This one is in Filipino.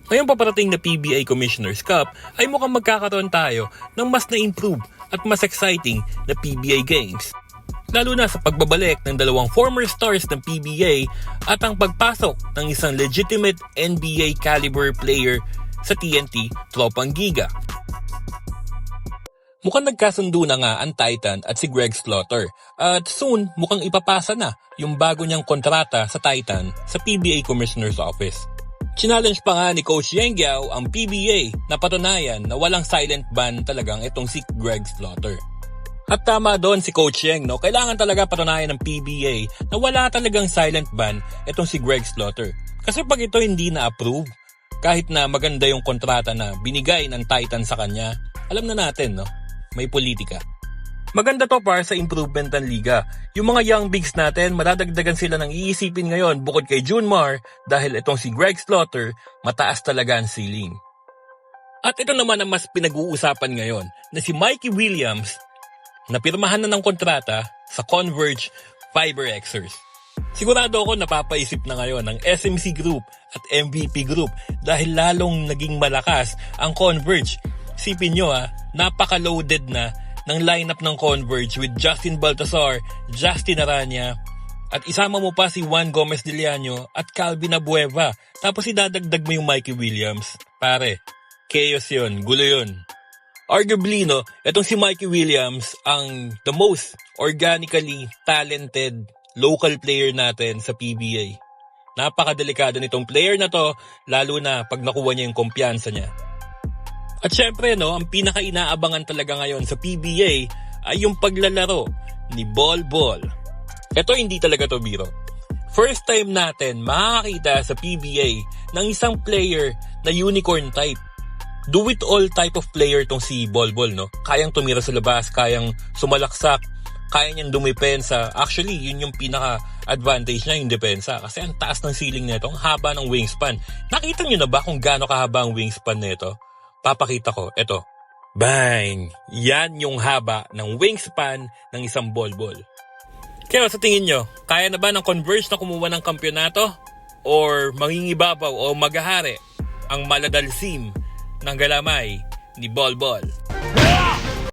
Ngayong paparating na PBA Commissioner's Cup ay mukhang magkakaroon tayo ng mas na-improve at mas exciting na PBA games. Lalo na sa pagbabalik ng dalawang former stars ng PBA at ang pagpasok ng isang legitimate NBA caliber player sa TNT Tropang Giga. Mukhang nagkasundo na nga ang Titan at si Greg Slaughter at soon mukhang ipapasa na yung bago niyang kontrata sa Titan sa PBA Commissioner's Office. Challenge pa nga ni Coach Yeng Guiao ang PBA na patunayan na walang silent ban talagang itong si Greg Slaughter. At tama doon si Coach Yeng, no? Kailangan talaga patunayan ng PBA na wala talagang silent ban itong si Greg Slaughter. Kasi pag ito hindi na-approve, kahit na maganda yung kontrata na binigay ng Titan sa kanya, alam na natin, no? May politika. Maganda to para sa improvement ng liga. Yung mga young bigs natin, madadagdagan sila ng iisipin ngayon bukod kay Junmar dahil itong si Greg Slaughter, mataas talaga ang ceiling. At ito naman ang mas pinag-uusapan ngayon na si Mikey Williams na pirmahan na ng kontrata sa Converge FiberXers. Sigurado ako napapaisip na ngayon ng SMC Group at MVP Group dahil lalong naging malakas ang Converge. Sipin nyo napaka-loaded na ng lineup ng Converge with Justin Baltazar, Justin Aranya, at isama mo pa si Juan Gomez de Leano at Calvin Abueva. Tapos idadagdag mo yung Mikey Williams. Pare, chaos yun, gulo yun. Arguably, no, itong si Mikey Williams ang the most organically talented local player natin sa PBA. Napakadelikado nitong player na to, lalo na pag nakuha niya yung kumpiyansa niya. At syempre, no, ang pinaka-inaabangan talaga ngayon sa PBA ay yung paglalaro ni Bol Bol. Ito hindi talaga to biro. First time natin makakita sa PBA ng isang player na unicorn type. Do-it-all type of player tong si Bol Bol, no? Kayang tumira sa labas, kayang sumalaksak, kaya niyang dumipensa. Actually, yun yung pinaka-advantage niya, yung depensa. Kasi ang taas ng ceiling nito, ang haba ng wingspan. Nakita niyo na ba kung gaano kahaba ang wingspan nito? Papakita ko, eto. Bang! Yan yung haba ng wingspan ng isang Bol Bol. Kaya sa tingin nyo, kaya na ba ng Converge na kumuha ng kampyonato? Or mangingibabaw o maghahari ang maladalsim ng galamay ni Bol Bol?